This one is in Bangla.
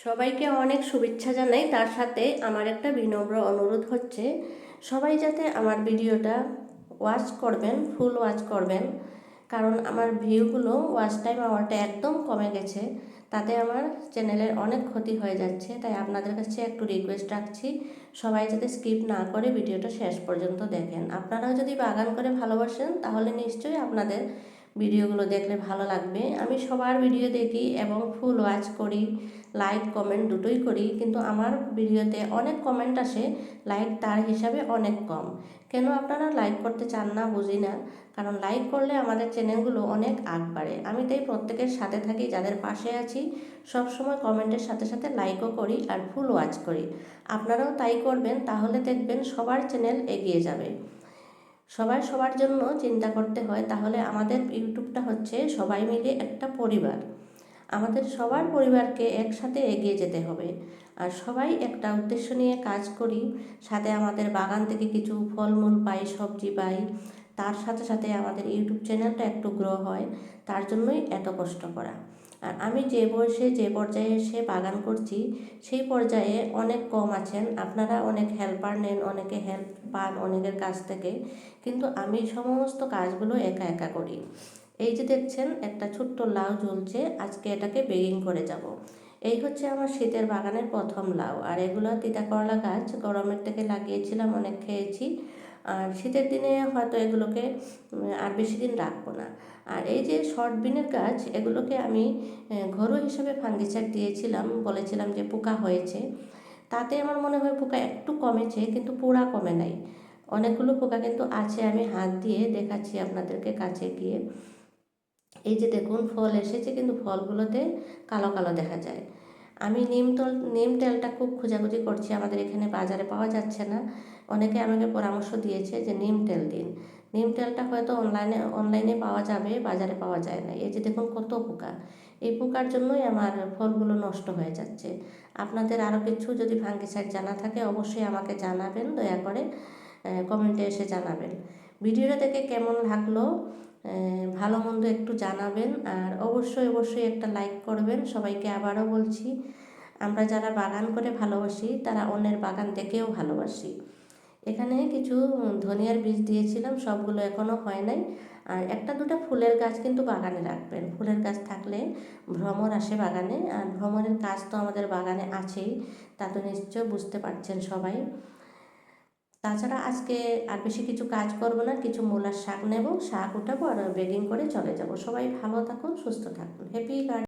সবাইকে অনেক শুভেচ্ছা জানাই। তার সাথে আমার একটা বিনম্র অনুরোধ হচ্ছে, সবাই যাতে আমার ভিডিওটা ওয়াচ করবেন, ফুল ওয়াচ করবেন। কারণ আমার ভিউগুলো, ওয়াচ টাইম আমারটা একদম কমে গেছে, তাতে আমার চ্যানেলের অনেক ক্ষতি হয়ে যাচ্ছে। তাই আপনাদের কাছে একটু রিকোয়েস্ট রাখছি, সবাই যাতে স্কিপ না করে ভিডিওটা শেষ পর্যন্ত দেখেন। আপনারাও যদি বাগান করে ভালোবাসেন তাহলে নিশ্চয়ই আপনাদের ভিডিওগুলো দেখলে ভালো লাগবে। আমি সবার ভিডিও দেখি এবং ফুল ওয়াচ করি, লাইক কমেন্ট দুটোই করি, কিন্তু আমার ভিডিওতে অনেক কমেন্ট আসে, লাইক তার হিসাবে অনেক কম। কেন আপনারা লাইক করতে চান না বুঝি না। কারণ লাইক করলে আমাদের চ্যানেলগুলো অনেক আগ বাড়ে। আমি তাই প্রত্যেকের সাথে থাকি, যাদের পাশে আছি সব সময় কমেন্টের সাথে সাথে লাইকও করি আর ফুল ওয়াচ করি। আপনারাও তাই করবেন, তাহলে দেখবেন সবার চ্যানেল এগিয়ে যাবে। সবাই সবার জন্য চিন্তা করতে হয়, তাহলে আমাদের ইউটিউবটা হচ্ছে সবাই মিলে একটা পরিবার। আমাদের সবার পরিবারকে একসাথে এগিয়ে যেতে হবে। আর সবাই একটা উদ্দেশ্য নিয়ে কাজ করি, সাথে আমাদের বাগান থেকে কিছু ফলমূল পাই, সবজি পাই, তার সাথে সাথে আমাদের ইউটিউব চ্যানেলটা একটু গ্রো হয়। তার জন্যই এত কষ্ট করা। আর আমি যে বয়সে যে পর্যায়ে এসে বাগান করছি, সেই পর্যায়ে অনেক কম আছেন আপনারা, অনেক হেল্পার নেন, অনেকে হেল্প পান অনেকের কাছ থেকে, কিন্তু আমি সমস্ত কাজগুলো একা একা করি। এই যে দেখছেন একটা ছোট্ট লাউ ঝুলছে, আজকে এটাকে বেগিং করে যাব। এই হচ্ছে আমার শীতের বাগানের প্রথম লাউ। আর এগুলো তিতা করলা গাছ, গরমের থেকে লাগিয়েছিলাম, অনেক খেয়েছি। আর শীতের দিনে হয়তো এগুলোকে আর বেশি দিন রাখবো না। আর এই যে শর্ট বিনের গাছ, এগুলোকে আমি ঘরোয়া হিসাবে ফাঙ্গিসাইড দিয়েছিলাম, বলেছিলাম যে পোকা হয়েছে। তাতে আমার মনে হয় পোকা একটু কমেছে, কিন্তু পুরা কমে নাই। অনেকগুলো পোকা কিন্তু আছে, আমি হাত দিয়ে দেখাচ্ছি আপনাদেরকে কাছে গিয়ে। এই যে দেখুন ফল এসেছে, কিন্তু ফলগুলোতে কালো কালো দেখা যায়। আমি নিম তেলটা খুব খোঁজাখুঁজি করছি, আমাদের এখানে বাজারে পাওয়া যাচ্ছে না। অনেকে আমাকে পরামর্শ দিয়েছে যে নিম তেল দিন। নিম তেলটা হয়তো অনলাইনে পাওয়া যাবে, বাজারে পাওয়া যায় না। এই যে দেখুন কত পোকা, এই পোকার জন্যই আমার ফলগুলো নষ্ট হয়ে যাচ্ছে। আপনাদের আরও কিছু যদি ফাঙ্গিসাইড জানা থাকে অবশ্যই আমাকে জানাবেন, দয়া করে কমেন্টে এসে জানাবেন। ভিডিওটা দেখে কেমন লাগলো ভালো মন্দ একটু জানাবেন। আর অবশ্যই অবশ্যই একটা লাইক করবেন। সবাইকে আবারও বলছি, আমরা যারা বাগান করে ভালোবাসি তারা অন্যের বাগান দেখেও ভালোবাসি। এখানে কিছু ধনিয়ার বীজ দিয়েছিলাম, সবগুলো এখনও হয় নাই। আর একটা দুটো ফুলের গাছ কিন্তু বাগানে রাখবেন। ফুলের গাছ থাকলে ভ্রমর আসে বাগানে, আর ভ্রমরের কাজ তো আমাদের বাগানে আছেই, তা তো নিশ্চয় বুঝতে পারছেন সবাই। তাছাড়া আজকে আর বেশি কিছু কাজ করব না, কিছু মূলার শাক নেব, শাক উঠাবো আর বেগিং করে চলে যাব। সবাই ভালো থাকুন, সুস্থ থাকুন, হ্যাপি গার্ডেন।